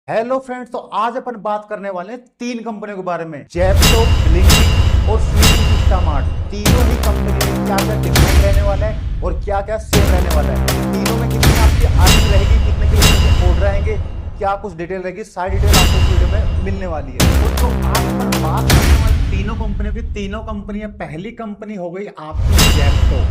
Hello friends, तो आज अपन बात करने वाले हैं तीन कंपनियों के बारे में। जेप्टो, ब्लिंकिट और स्विगी इंस्टामार्ट। तीनों ही कंपनी में क्या क्या डिफरेंट रहने वाला है और क्या क्या सेम रहने वाला है। तीनों में कितनी आपकी अर्निंग रहेगी, कितने किलोमीटर के ऑर्डर रहेंगे, क्या कुछ डिटेल रहेगी, सारी डिटेल आपको इस वीडियो में मिलने वाली है। और तो आज अपन बात करने वाले तीनों कंपनियों की, तीनों कंपनियां, पहली कंपनी हो गई आपकी जेप्टो।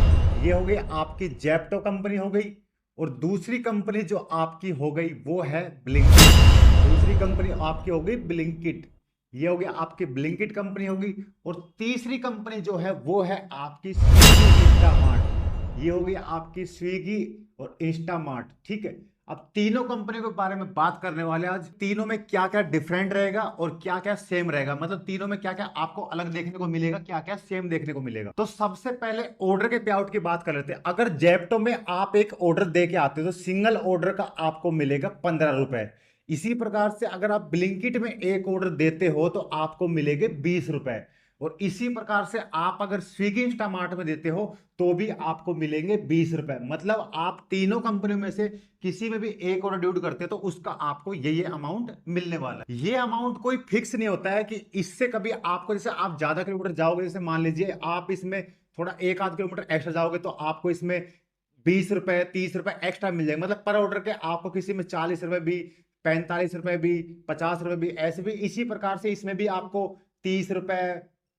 ये हो गई आपकी जेप्टो कंपनी हो गई। और दूसरी कंपनी जो आपकी हो गई वो है ब्लिंकिट। दूसरी कंपनी आपकी हो गई ब्लिंकिट। ये हो गया आपकी ब्लिंकिट कंपनी होगी। और तीसरी कंपनी जो है वो है आपकी स्विगी इंस्टामार्ट। ये हो गई आपकी स्विगी और इंस्टामार्ट। ठीक है, अब तीनों कंपनियों के बारे में बात करने वाले हैं आज। तीनों में क्या क्या डिफरेंट रहेगा और क्या क्या सेम रहेगा, मतलब तीनों में क्या क्या आपको अलग देखने को मिलेगा, क्या क्या सेम देखने को मिलेगा। तो सबसे पहले ऑर्डर के पे आउट की बात कर लेते हैं। अगर जेप्टो में आप एक ऑर्डर दे के आते हो तो सिंगल ऑर्डर का आपको मिलेगा 15 रुपए। इसी प्रकार से अगर आप ब्लिंकिट में एक ऑर्डर देते हो तो आपको मिलेंगे 20 रुपए। और इसी प्रकार से आप अगर स्विगी इंस्टामार्ट में देते हो तो भी आपको मिलेंगे 20 रुपए। मतलब आप तीनों कंपनियों में से किसी में भी एक ऑर्डर ड्यूट करते हो तो उसका आपको ये अमाउंट मिलने वाला है। ये अमाउंट कोई फिक्स नहीं होता है कि इससे कभी आपको, जैसे आप ज्यादा किलोमीटर जाओगे, जैसे मान लीजिए आप इसमें थोड़ा एक आध किलोमीटर एक्स्ट्रा जाओगे तो आपको इसमें 20 रुपए 30 रुपए एक्स्ट्रा मिल जाएंगे। मतलब पर ऑर्डर के आपको किसी में 40 रुपए भी, 45 रुपए भी, 50 रुपए भी, ऐसे भी। इसी प्रकार से इसमें भी आपको 30 रुपए,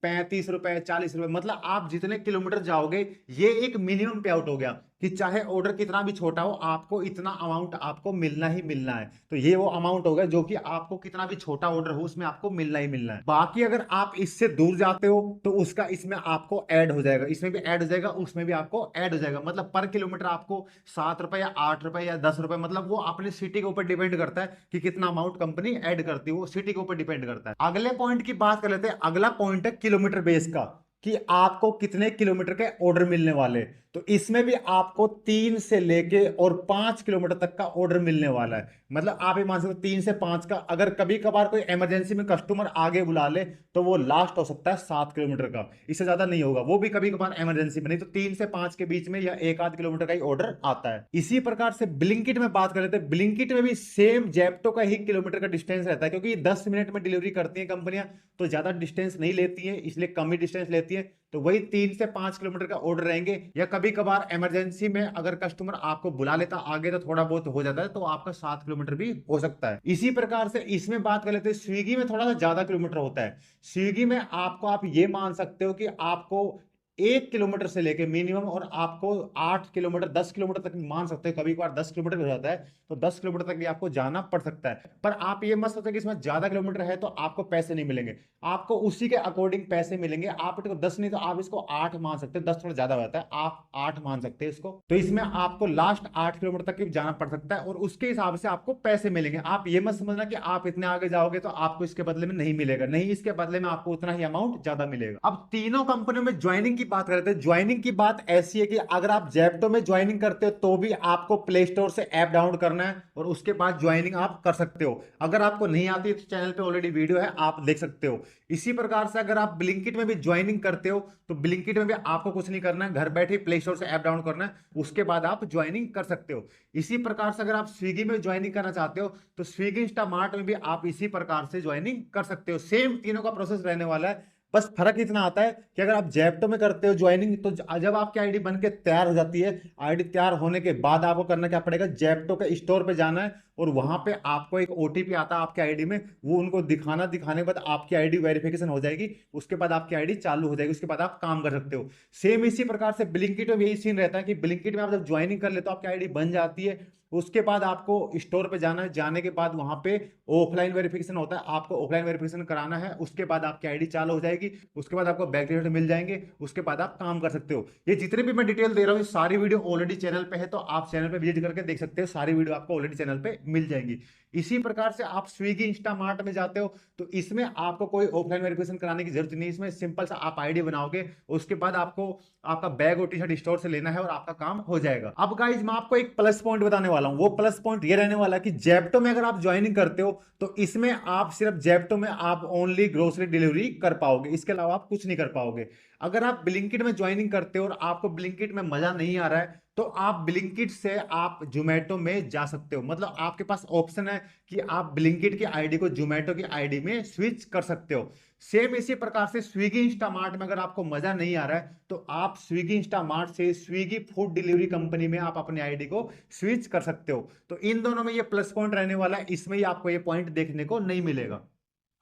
35 रुपए, 40 रुपए, मतलब आप जितने किलोमीटर जाओगे ये एक मिनिमम पे आउट हो गया कि चाहे ऑर्डर कितना भी छोटा हो आपको इतना अमाउंट आपको मिलना ही मिलना है। तो ये वो अमाउंट हो गया जो कि आपको कितना भी छोटा ऑर्डर हो उसमें आपको मिलना ही मिलना है। बाकी अगर आप इससे दूर जाते हो तो उसका इसमें आपको ऐड हो जाएगा, इसमें भी ऐड हो जाएगा, उसमें भी आपको ऐड हो जाएगा। मतलब पर किलोमीटर आपको 7 रुपए या 8 रुपए या 10 रुपए, मतलब वो अपने सिटी के ऊपर डिपेंड करता है कि कितना अमाउंट कंपनी ऐड करती है, वो सिटी के ऊपर डिपेंड करता है। अगले पॉइंट की बात कर लेते हैं। अगला पॉइंट है किलोमीटर बेस का, कि आपको कितने किलोमीटर के ऑर्डर मिलने वाले। तो इसमें भी आपको 3 से लेके और 5 किलोमीटर तक का ऑर्डर मिलने वाला है। मतलब आप ये मान सकते हो 3 से 5 का। अगर कभी कभार कोई इमरजेंसी में कस्टमर आगे बुला ले तो वो लास्ट हो सकता है 7 किलोमीटर का, इससे ज्यादा नहीं होगा, वो भी कभी कभार इमरजेंसी में। नहीं तो 3 से 5 के बीच में या एक आध किलोमीटर का ही ऑर्डर आता है। इसी प्रकार से ब्लिंकिट में बात कर लेते हैं। ब्लिंकिट में भी सेम जेप्टो का ही किलोमीटर का डिस्टेंस रहता है, क्योंकि 10 मिनट में डिलीवरी करती है कंपनियां तो ज्यादा डिस्टेंस नहीं लेती है, इसलिए कम ही डिस्टेंस लेती है। तो वही 3 से 5 किलोमीटर का ऑर्डर रहेंगे। या कभी कभार इमरजेंसी में अगर कस्टमर आपको बुला लेता आगे तो थोड़ा बहुत हो जाता है, तो आपका 7 किलोमीटर भी हो सकता है। इसी प्रकार से इसमें बात कर लेते हैं। स्विगी में थोड़ा सा ज्यादा किलोमीटर होता है। स्विगी में आपको, आप ये मान सकते हो कि आपको 1 किलोमीटर से लेके मिनिमम, और आपको 8 किलोमीटर 10 किलोमीटर तक मान सकते हो। कभी कभार 10 किलोमीटर भी हो जाता है तो 10 किलोमीटर तक भी आपको जाना पड़ सकता है। पर आप ये मत सोचो कि इसमें ज्यादा किलोमीटर है तो आपको पैसे नहीं मिलेंगे। आपको उसी के अकॉर्डिंग पैसे मिलेंगे। आप इसको 10 नहीं तो आप इसको 8 मान सकते हो। 10 थोड़ा ज्यादा हो जाता है, आप 8 मान सकते हैं इसको। तो इसमें आपको लास्ट 8 किलोमीटर तक भी जाना पड़ सकता है और उसके हिसाब से आपको पैसे मिलेंगे। आप ये मत समझना कि आप इतने आगे जाओगे तो आपको इसके बदले में नहीं मिलेगा, नहीं, इसके बदले में आपको उतना ही अमाउंट ज्यादा मिलेगा। अब तीनों कंपनियों में ज्वाइनिंग की बात करते हैं। ज्वाइनिंग की बात ऐसी है कि अगर आप जेप्टो में ज्वाइनिंग करते हो तो भी आपको प्ले स्टोर से ऐप डाउनलोड करना है और उसके बाद ज्वाइनिंग आप कर सकते हो। अगर आपको नहीं आती तो चैनल पे ऑलरेडी वीडियो है, आप देख सकते हो। इसी प्रकार से अगर आप ब्लिंकिट में भी ज्वाइनिंग करते हो तो ब्लिंकिट में भी आपको कुछ नहीं करना है, घर बैठे प्ले स्टोर से ऐप डाउनलोड करना है, उसके बाद आप ज्वाइनिंग कर सकते हो। इसी प्रकार से अगर आप स्विगी में ज्वाइनिंग करना चाहते हो तो स्विगी इंस्टामार्ट में भी आप इसी प्रकार से ज्वाइनिंग कर सकते हो। सेम तीनों का प्रोसेस रहने वाला है। बस फर्क इतना आता है कि अगर आप जेप्टो में करते हो ज्वाइनिंग तो जब आपकी आईडी बन के तैयार हो जाती है, आईडी तैयार होने के बाद आपको करना क्या पड़ेगा, जेप्टो के स्टोर पे जाना है और वहां पे आपको एक ओटीपी आता है आपके आईडी में, वो उनको दिखाना। दिखाने के बाद आपकी आईडी वेरिफिकेशन हो जाएगी, उसके बाद आपकी आईडी चालू हो जाएगी, उसके बाद आप काम कर सकते हो। सेम इसी प्रकार से ब्लिंकिट में यही सीन रहता है कि ब्लिंकिट में आप जब ज्वाइनिंग कर लेते हो आपकी आईडी बन जाती है, उसके बाद आपको स्टोर पे जाना है। जाने के बाद वहां पे ऑफलाइन वेरिफिकेशन होता है, आपको ऑफलाइन वेरिफिकेशन कराना है, उसके बाद आपकी आईडी चालू हो जाएगी, उसके बाद आपको बैंक डिटेल मिल जाएंगे, उसके बाद आप काम कर सकते हो। ये जितने भी मैं डिटेल दे रहा हूँ सारी वीडियो ऑलरेडी चैनल पे है, तो आप चैनल पे विजिट करके देख सकते हो, सारी वीडियो आपको ऑलरेडी चैनल पे मिल जाएंगी। इसी प्रकार से आप स्विगी इंस्टामार्ट में जाते हो तो इसमें आपको कोई ऑफलाइन वेरिफिकेशन कराने की जरूरत नहीं। इसमें सिंपल सा आप आईडी बनाओगे, उसके बाद आपको आपका बैग और टी शर्ट स्टोर से लेना है और आपका काम हो जाएगा। अब गाइज मैं आपको एक प्लस पॉइंट बताने वाला हूं। वो प्लस पॉइंट ये रहने वाला है कि जेप्टो में अगर आप ज्वाइनिंग करते हो तो इसमें आप सिर्फ जेप्टो में आप ओनली ग्रोसरी डिलीवरी कर पाओगे, इसके अलावा आप कुछ नहीं कर पाओगे। अगर आप ब्लिंकिट में ज्वाइनिंग करते हो और आपको ब्लिंकिट में मजा नहीं आ रहा है तो आप ब्लिंकिट से आप जोमेटो में जा सकते हो। मतलब आपके पास ऑप्शन है कि आप ब्लिंकिट की आईडी को जोमेटो की आईडी में स्विच कर सकते हो। सेम इसी प्रकार से स्विगी इंस्टामार्ट में अगर आपको मजा नहीं आ रहा है तो आप स्विगी इंस्टामार्ट से स्विगी फूड डिलीवरी कंपनी में आप अपनी आईडी को स्विच कर सकते हो। तो इन दोनों में ये प्लस पॉइंट रहने वाला है, इसमें ही आपको ये पॉइंट देखने को नहीं मिलेगा।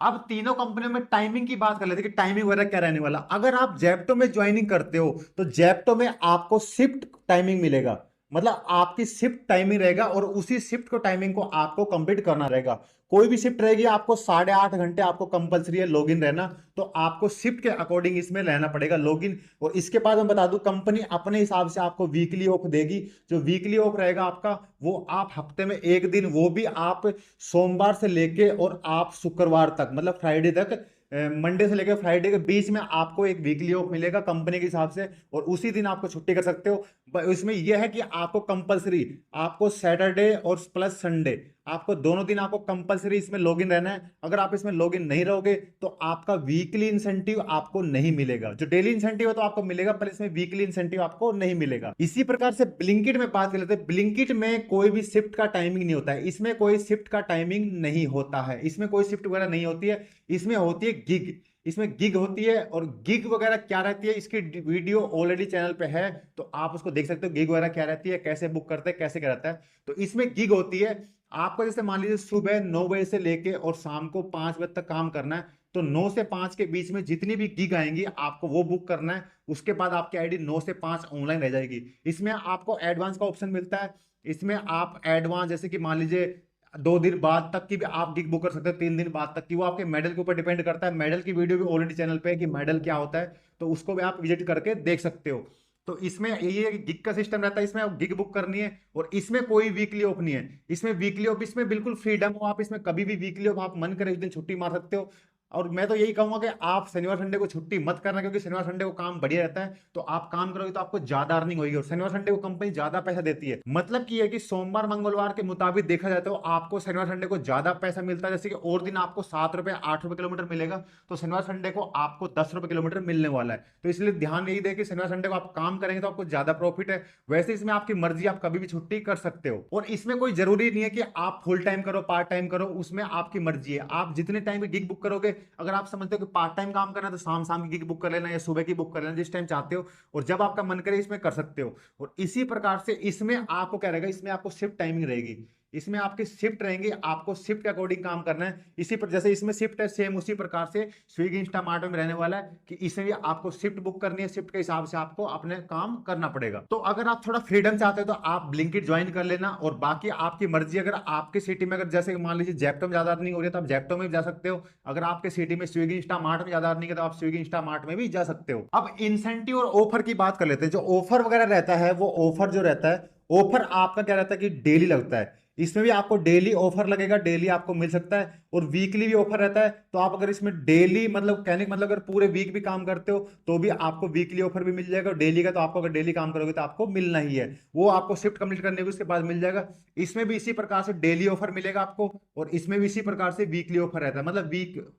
अब तीनों कंपनियों में टाइमिंग की बात कर लेते हैं कि टाइमिंग वगैरह क्या रहने वाला। अगर आप जेप्टो में ज्वाइनिंग करते हो तो जेप्टो में आपको शिफ्ट टाइमिंग मिलेगा, मतलब आपकी शिफ्ट टाइमिंग रहेगा और उसी शिफ्ट को टाइमिंग को आपको कंप्लीट करना रहेगा। कोई भी शिफ्ट रहेगी आपको 8.5 घंटे आपको कंपलसरी है लॉगिन रहना, तो आपको शिफ्ट के अकॉर्डिंग इसमें रहना पड़ेगा लॉगिन। और इसके बाद मैं बता दूं कंपनी अपने हिसाब से आपको वीकली ऑफ देगी। जो वीकली ऑफ रहेगा आपका वो आप हफ्ते में एक दिन, वो भी आप सोमवार से लेके और आप शुक्रवार तक, मतलब फ्राइडे तक, मंडे से लेकर फ्राइडे के बीच में आपको एक वीकली ऑफ मिलेगा कंपनी के हिसाब से, और उसी दिन आपको छुट्टी कर सकते हो। इसमें यह है कि आपको कंपलसरी आपको सैटरडे और प्लस संडे आपको दोनों दिन आपको कंपलसरी इसमें लॉगिन रहना है। अगर आप इसमें लॉगिन नहीं रहोगे तो आपका वीकली इंसेंटिव आपको नहीं मिलेगा। जो डेली इंसेंटिव है तो आपको मिलेगा, पर इसमें वीकली इंसेंटिव आपको नहीं मिलेगा। इसी प्रकार से ब्लिंकिट में बात कर लेते हैं। ब्लिंकिट में कोई भी शिफ्ट का टाइमिंग नहीं होता है, इसमें कोई शिफ्ट का टाइमिंग नहीं होता है, इसमें कोई शिफ्ट वगैरह नहीं होती है, इसमें होती है गिग। इसमें गिग होती है, और गिग वगैरह क्या रहती है इसकी वीडियो ऑलरेडी चैनल पे है, तो आप उसको देख सकते हो गिग वगैरह क्या रहती है, कैसे बुक करते हैं, कैसे क्या रहता है। तो इसमें गिग होती है आपको, जैसे मान लीजिए सुबह 9 बजे से लेके और शाम को 5 बजे तक काम करना है, तो 9 से 5 के बीच में जितनी भी गिग आएंगी आपको वो बुक करना है। उसके बाद आपकी आईडी 9 से 5 ऑनलाइन रह जाएगी। इसमें आपको एडवांस का ऑप्शन मिलता है। इसमें आप एडवांस जैसे कि मान लीजिए 2 दिन बाद तक की भी आप गिग बुक कर सकते हो, 3 दिन बाद तक की, वो आपके मेडल के ऊपर डिपेंड करता है। मेडल की वीडियो भी ऑलरेडी चैनल पे है कि मेडल क्या होता है, तो उसको भी आप विजिट करके देख सकते हो। तो इसमें ये गिग का सिस्टम रहता है, इसमें आप गिग बुक करनी है, और इसमें कोई वीकली ऑफ नहीं है। इसमें वीकली ऑफ, इसमें बिल्कुल फ्रीडम हो, आप इसमें कभी भी वीकली ऑफ आप मन करे उस दिन छुट्टी मार सकते हो। और मैं तो यही कहूंगा कि आप शनिवार संडे को छुट्टी मत करना, क्योंकि शनिवार संडे को काम बढ़िया रहता है, तो आप काम करोगे तो आपको ज्यादा अर्निंग होगी, और शनिवार संडे को कंपनी ज्यादा पैसा देती है। मतलब कि ये कि सोमवार मंगलवार के मुताबिक देखा जाए तो आपको शनिवार संडे को ज्यादा पैसा मिलता है। जैसे कि और दिन आपको 7 रुपए 8 रुपए किलोमीटर मिलेगा, तो शनिवार संडे को आपको 10 रुपए किलोमीटर मिलने वाला है। तो इसलिए ध्यान यही दे कि शनिवार संडे को आप काम करेंगे तो आपको ज्यादा प्रॉफिट है। वैसे इसमें आपकी मर्जी, आप कभी भी छुट्टी कर सकते हो, और इसमें कोई जरूरी नहीं है कि आप फुल टाइम करो पार्ट टाइम करो, उसमें आपकी मर्जी है। आप जितने टाइम की गिग बुक करोगे, अगर आप समझते हो कि पार्ट टाइम काम करना है तो शाम शाम की गिग बुक कर लेना, या सुबह की बुक कर लेना, जिस टाइम चाहते हो, और जब आपका मन करे इसमें कर सकते हो। और इसी प्रकार से इसमें आपको क्या रहेगा, इसमें आपको शिफ्ट टाइमिंग रहेगी, इसमें आपके शिफ्ट रहेंगे, आपको शिफ्ट के अकॉर्डिंग काम करना है। इसी पर जैसे इसमें शिफ्ट है, सेम उसी प्रकार से स्विगी इंस्टामार्ट में रहने वाला है कि इसमें भी आपको शिफ्ट बुक करनी है, शिफ्ट के हिसाब से आपको अपने काम करना पड़ेगा। तो अगर आप थोड़ा फ्रीडम चाहते हो तो आप ब्लिंकिट ज्वाइन कर लेना, और बाकी आपकी मर्जी। अगर आपके सिटी में, अगर जैसे मान लीजिए जेप्टो में ज्यादा अर्निंग हो रही है तो आप जेप्टो में भी जा सकते हो। अगर आपके सिटी में स्विगी इंस्टामार्ट में ज्यादा अर्निंग है तो आप स्विगी इंस्टामार्ट में भी जा सकते हो। अब इंसेंटिव और ऑफर की बात कर लेते हैं। जो ऑफर वगैरह रहता है, वो ऑफर जो रहता है, ऑफर आपका क्या रहता है कि डेली लगता है। इसमें भी आपको डेली ऑफर लगेगा, डेली आपको मिल सकता है, और वीकली भी ऑफर रहता है। तो आप अगर इसमें डेली, मतलब कहने का मतलब अगर पूरे वीक भी काम करते हो तो भी आपको वीकली ऑफर भी मिल जाएगा। डेली का तो आपको, अगर डेली काम करोगे तो आपको मिलना ही है, वो आपको शिफ्ट कंप्लीट करने के उसके बाद मिल जाएगा। इसमें भी इसी प्रकार से डेली ऑफर मिलेगा आपको, और इसमें भी इसी प्रकार से वीकली ऑफर रहता है, मतलब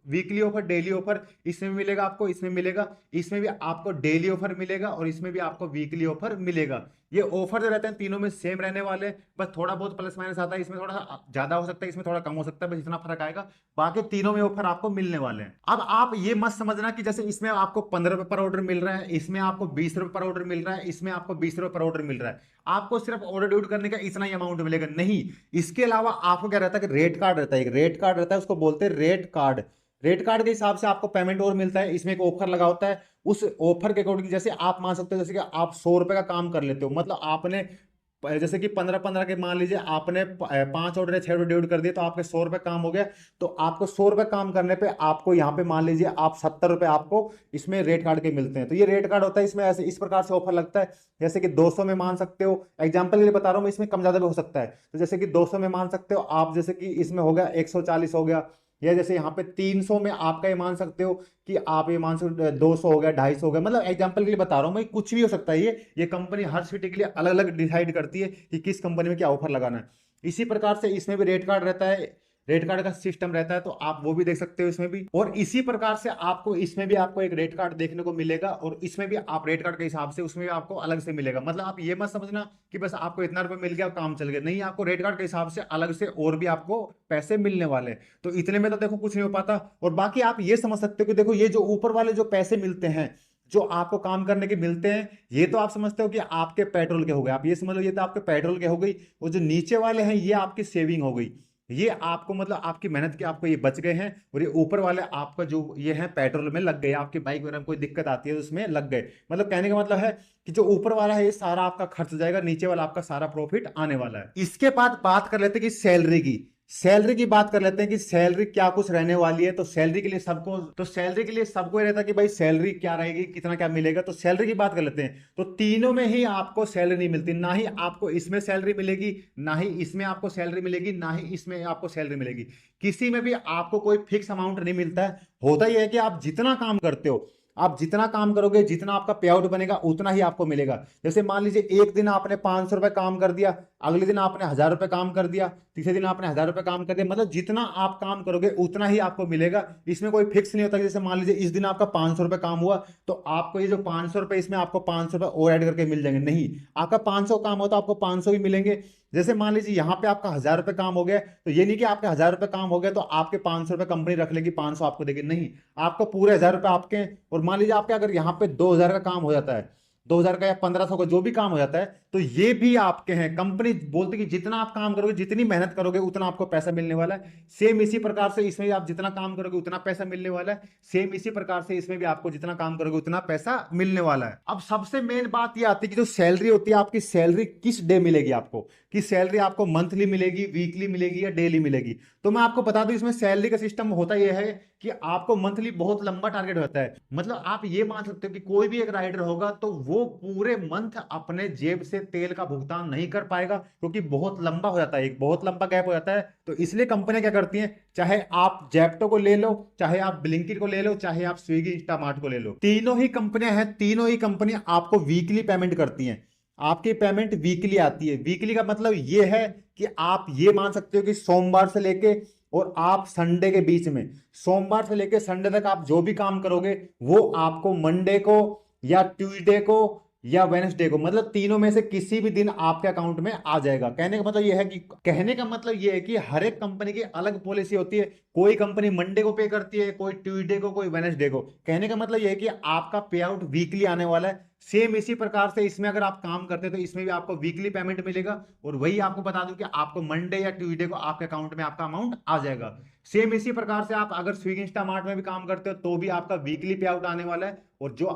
वीकली ऑफर, डेली ऑफर इसमें भी मिलेगा आपको, इसमें मिलेगा, इसमें भी आपको डेली ऑफर मिलेगा, और इसमें भी आपको वीकली ऑफर मिलेगा। ये ऑफर जो रहते हैं तीनों में सेम रहने वाले, बस थोड़ा बहुत प्लस माइनस आता है, इसमें थोड़ा ज्यादा हो सकता है, इसमें थोड़ा कम हो सकता है, बस इतना फर्क आएगा। बाकी तीनों में ऑफर आपको मिलने वाले हैं। अब आप ये मत समझना कि जैसे इसमें आपको 15 रुपए पर ऑर्डर मिल रहा है, इसमें आपको 20 रुपए पर ऑर्डर मिल रहा है, इसमें आपको 20 रुपए पर ऑर्डर मिल रहा है, आपको सिर्फ ऑर्डर ड्यूट करने का इतना ही अमाउंट मिलेगा, नहीं। इसके अलावा आपको क्या रहता है कि रेट कार्ड रहता है, एक रेट कार्ड रहता है, उसको बोलते हैं रेट कार्ड। रेट कार्ड के हिसाब से आपको पेमेंट और मिलता है। इसमें एक ऑफर लगा होता है, उस ऑफर के अकॉर्डिंग जैसे आप मान सकते हो, जैसे कि आप 100 रुपए का काम कर लेते हो, मतलब आपने जैसे कि 15-15 के मान लीजिए आपने 5 ऑर्डर या 6 ऑर्डर डिवाइड कर दिए, तो आपके 100 रुपए काम हो गया। तो आपको 100 रुपए काम करने पे आपको यहाँ पे मान लीजिए आप 70 रुपए आपको इसमें रेट कार्ड के मिलते हैं। तो ये रेट कार्ड होता है, इसमें ऐसे इस प्रकार से ऑफर लगता है। जैसे कि 200 में मान सकते हो, एग्जाम्पल के लिए बता रहा हूँ, इसमें कम ज्यादा भी हो सकता है। तो जैसे कि 200 में मान सकते हो आप, जैसे कि इसमें हो गया 140 हो गया, या जैसे यहाँ पे 300 में आपका ये मान सकते हो कि आप ये मान सकते 200 हो गया, 250 हो गया, मतलब एग्जांपल के लिए बता रहा हूँ मैं, कुछ भी हो सकता है। ये कंपनी हर सिटी के लिए अलग अलग डिसाइड करती है कि किस कंपनी में क्या ऑफर लगाना है। इसी प्रकार से इसमें भी रेट कार्ड रहता है, रेट कार्ड का सिस्टम रहता है, तो आप वो भी देख सकते हो इसमें भी। और इसी प्रकार से आपको इसमें भी आपको एक रेट कार्ड देखने को मिलेगा, और इसमें भी आप रेट कार्ड के हिसाब से उसमें भी आपको अलग से मिलेगा। मतलब आप ये मत समझना कि बस आपको इतना रुपए मिल गया काम चल गया, नहीं, आपको रेट कार्ड के हिसाब से अलग से और भी आपको पैसे मिलने वाले हैं। तो इतने में तो देखो कुछ नहीं हो पाता। और बाकी आप ये समझ सकते हो कि देखो ये जो ऊपर वाले जो पैसे मिलते हैं, जो आपको काम करने के मिलते हैं, ये तो आप समझते हो कि आपके पेट्रोल के हो गए, आप ये समझ लो ये तो आपके पेट्रोल के हो गई। और जो नीचे वाले हैं ये आपकी सेविंग हो गई, ये आपको मतलब आपकी मेहनत के आपको ये बच गए हैं। और ये ऊपर वाले आपका जो ये है पेट्रोल में लग गए, आपकी बाइक वगैरह में कोई दिक्कत आती है तो उसमें लग गए। मतलब कहने का मतलब है कि जो ऊपर वाला है ये सारा आपका खर्च जाएगा, नीचे वाला आपका सारा प्रॉफिट आने वाला है। इसके बाद बात कर लेते हैं कि सैलरी की। सैलरी की बात कर लेते हैं कि सैलरी क्या कुछ रहने वाली है। तो सैलरी के लिए सबको ये रहता है कि भाई सैलरी क्या रहेगी, कितना क्या मिलेगा। तो सैलरी की बात कर लेते हैं। तो तीनों में ही आपको सैलरी नहीं मिलती, ना ही आपको इसमें सैलरी मिलेगी, ना ही इसमें आपको सैलरी मिलेगी, ना ही इसमें आपको सैलरी मिलेगी। किसी में भी आपको कोई फिक्स अमाउंट नहीं मिलता है। होता ही है कि आप जितना काम करते हो, आप जितना काम करोगे, जितना आपका पे आउट बनेगा उतना ही आपको मिलेगा। जैसे मान लीजिए एक दिन आपने 500 रुपए काम कर दिया, अगले दिन आपने 1000 रुपए काम कर दिया, तीसरे दिन आपने 1000 रुपए काम कर दिया, मतलब जितना आप काम करोगे उतना ही आपको मिलेगा। इसमें कोई फिक्स नहीं होता। जैसे मान लीजिए इस दिन आपका 500 रुपए काम हुआ, तो आपको ये जो 500 रुपए इसमें आपको 500 रुपए और ऐड करके मिल जाएंगे, नहीं, आपका 500 काम होता है आपको 500 ही मिलेंगे। जैसे मान लीजिए यहाँ पे आपका 1000 रुपए काम हो गया, तो ये नहीं कि आपके 1000 रुपए काम हो गया तो आपके 500 रुपए कंपनी रख लेगी, 500 आपको देगी, नहीं, आपको पूरे 1000 रुपए आपके हैं। और मान लीजिए आपके अगर यहाँ पे 2000 का काम हो जाता है, 2000 का या 1500 का जो भी काम हो जाता है, तो ये भी आपके हैं। कंपनी बोलती है कि जितना आप काम करोगे, जितनी मेहनत करोगे उतना आपको पैसा मिलने वाला है। सेम इसी प्रकार से इसमें भी आप जितना काम करोगे उतना पैसा मिलने वाला है। सेम इसी प्रकार से इसमें भी आपको जितना काम करोगे उतना पैसा मिलने वाला है। अब सबसे मेन बात ये आती है कि जो सैलरी होती है, आपकी सैलरी किस डे मिलेगी आपको, कि सैलरी आपको मंथली मिलेगी, वीकली मिलेगी या डेली मिलेगी। तो मैं आपको बता दूं इसमें सैलरी का सिस्टम होता यह है कि आपको मंथली बहुत लंबा टारगेट होता है। मतलब आप ये मान सकते हो कि कोई भी एक राइडर होगा तो वो पूरे मंथ अपने जेब से तेल का भुगतान नहीं कर पाएगा, क्योंकि बहुत लंबा हो जाता है, एक बहुत लंबा गैप हो जाता है। तो इसलिए कंपनियां क्या करती हैं, चाहे आप जेप्टो को ले लो, चाहे आप ब्लिंकिट को ले लो, चाहे आप स्विगी इंस्टामार्ट को ले लो, तीनों ही कंपनियां हैं, तीनों ही कंपनियां आपको वीकली पेमेंट करती हैं। आपकी पेमेंट वीकली आती है। वीकली का मतलब ये है कि आप ये मान सकते हो कि सोमवार से लेके और आप संडे के बीच में, सोमवार से लेके संडे तक आप जो भी काम करोगे वो आपको मंडे को या ट्यूसडे को या वेडनेसडे को, मतलब तीनों में से किसी भी दिन आपके अकाउंट में आ जाएगा। कहने का मतलब यह है कि हर एक कंपनी की अलग पॉलिसी होती है। कोई कंपनी मंडे को पे करती है, कोई ट्यूसडे को, कोई वेडनेसडे को। कहने का मतलब यह है कि आपका पे आउट वीकली आने वाला है। सेम इसी प्रकार से इसमें अगर आप काम करते हैं तो इसमें भी आपको वीकली पेमेंट मिलेगा। और वही आपको बता दूं कि आपको मंडे या ट्यूसडे को आपके अकाउंट में आपका अमाउंट आ जाएगा। सेम इसी प्रकार से आप अगर स्विगी इंस्टामार्ट में भी काम करते हो तो भी आपका वीकली पे आउट आने वाला है। और जो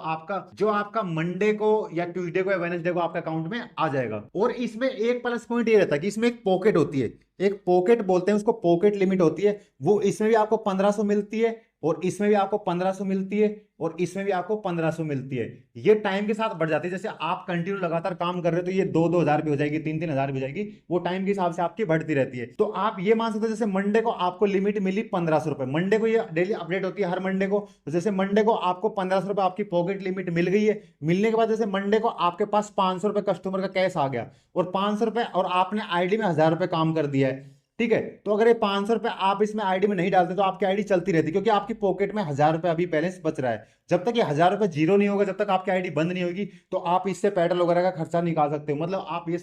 आपका मंडे को या ट्यूसडे को या वेडनेसडे को आपके अकाउंट में आ जाएगा। और इसमें एक प्लस पॉइंट ये रहता है कि इसमें एक पॉकेट होती है, एक पॉकेट बोलते हैं उसको, पॉकेट लिमिट होती है। वो इसमें भी आपको 1500 मिलती है, और इसमें भी आपको 1500 मिलती है, और इसमें भी आपको 1500 मिलती है। ये टाइम के साथ बढ़ जाती है। जैसे आप कंटिन्यू लगातार काम कर रहे हो तो ये 2-2 हजार भी हो जाएगी, 3-3 हजार भी हो जाएगी। वो टाइम के हिसाब से आपकी बढ़ती रहती है। तो आप ये मान सकते हो जैसे मंडे को आपको लिमिट मिली 1500 रुपए, मंडे को ये डेली अपडेट होती है हर मंडे को। तो जैसे मंडे को आपको 1500 रुपए आपकी पॉकेट लिमिट मिल गई है। मिलने के बाद जैसे मंडे को आपके पास 500 रुपए कस्टमर का कैश आ गया, और 500 रुपए, और आपने आईडी में 1000 रुपए काम कर दिया है, ठीक है। तो अगर ये 500 रुपए आप इसमें आईडी में नहीं डालते तो आपकी आईडी चलती रहती, क्योंकि आपकी पॉकेट में 1000 रुपए अभी बैलेंस बच रहा है। जब तक ये 1000 रुपए जीरो नहीं होगा, जब तक आपकी आईडी बंद नहीं होगी, तो आप इससे पेट्रोल वगैरह का खर्चा निकाल सकते हो। मतलब आप ये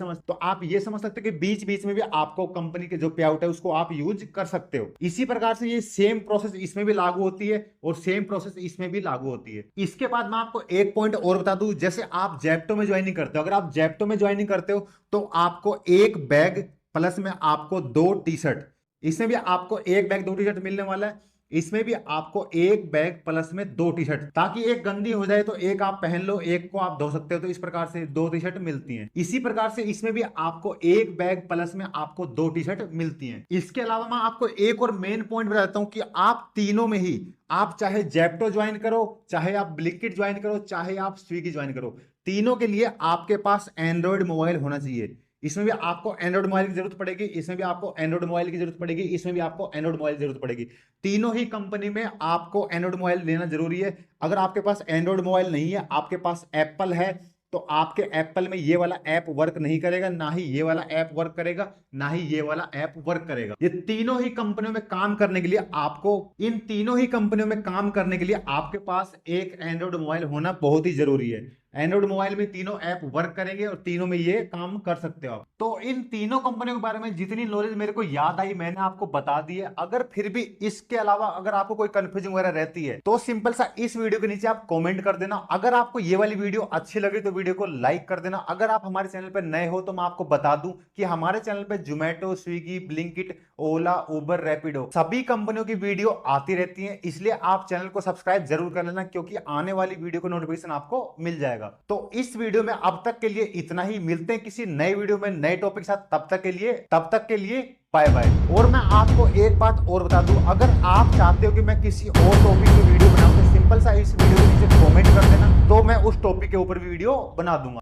समझ सकते हो कि बीच बीच में भी आपको कंपनी के जो पे आउट है उसको आप यूज कर सकते हो। इसी प्रकार से ये सेम प्रोसेस इसमें भी लागू होती है, और सेम प्रोसेस इसमें भी लागू होती है। इसके बाद मैं आपको एक पॉइंट और बता दूं, जैसे आप जेप्टो में ज्वाइनिंग करते हो, अगर आप जेप्टो में ज्वाइनिंग करते हो तो आपको एक बैग प्लस में आपको 2 टी शर्ट, इसमें भी आपको एक बैग 2 टी शर्ट मिलने वाला है। इसमें भी आपको एक बैग प्लस में 2 टी शर्ट, ताकि एक गंदी हो जाए तो एक आप पहन लो, एक को आप धो सकते हो। तो इस प्रकार से 2 टी शर्ट मिलती हैं। इसी प्रकार से इसमें भी आपको एक बैग प्लस में आपको 2 टी शर्ट मिलती हैं। इसके अलावा मैं आपको एक और मेन पॉइंट बताता हूं कि आप तीनों में ही, आप चाहे जेप्टो ज्वाइन करो, चाहे आप ब्लिंकिट ज्वाइन करो, चाहे आप स्विगी ज्वाइन करो, तीनों के लिए आपके पास एंड्रॉइड मोबाइल होना चाहिए। इसमें भी आपको एंड्रॉइड मोबाइल की जरूरत पड़ेगी, इसमें भी आपको एंड्रॉइड मोबाइल की जरूरत पड़ेगी, इसमें भी आपको एंड्रॉइड मोबाइल की जरूरत पड़ेगी। तीनों ही कंपनी में आपको एंड्रॉइड मोबाइल लेना जरूरी है। अगर आपके पास एंड्रॉइड मोबाइल नहीं है, आपके पास एप्पल है, तो आपके एप्पल में ये वाला ऐप वर्क नहीं करेगा, ना ही ये वाला ऐप वर्क करेगा, ना ही ये वाला ऐप वर्क करेगा। ये तीनों ही कंपनियों में काम करने के लिए आपको, इन तीनों ही कंपनियों में काम करने के लिए आपके पास एक एंड्रॉइड मोबाइल होना बहुत ही जरूरी है। एंड्रॉइड मोबाइल में तीनों ऐप वर्क करेंगे और तीनों में ये काम कर सकते हो आप। तो इन तीनों कंपनियों के बारे में जितनी नॉलेज मेरे को याद आई मैंने आपको बता दी है। अगर फिर भी इसके अलावा अगर आपको कोई कंफ्यूजन वगैरह रहती है तो सिंपल सा इस वीडियो के नीचे आप कमेंट कर देना। अगर आपको ये वाली वीडियो अच्छी लगी तो वीडियो को लाइक कर देना। अगर आप हमारे चैनल पर नए हो तो मैं आपको बता दूं कि हमारे चैनल पर जोमेटो, स्विगी, ब्लिंकिट, ओला, उबर, रैपिडो सभी कंपनियों की वीडियो आती रहती है, इसलिए आप चैनल को सब्सक्राइब जरूर कर लेना क्योंकि आने वाली वीडियो को नोटिफिकेशन आपको मिल जाएगा। तो इस वीडियो में अब तक के लिए इतना ही। मिलते हैं किसी नए वीडियो में नए टॉपिक के साथ। तब तक के लिए बाय बाय। और मैं आपको एक बात और बता दूं, अगर आप चाहते हो कि मैं किसी और टॉपिक पे वीडियो बनाऊं तो सिंपल सा इस वीडियो के नीचे कमेंट कर देना, तो मैं उस टॉपिक के ऊपर वीडियो बना दूंगा।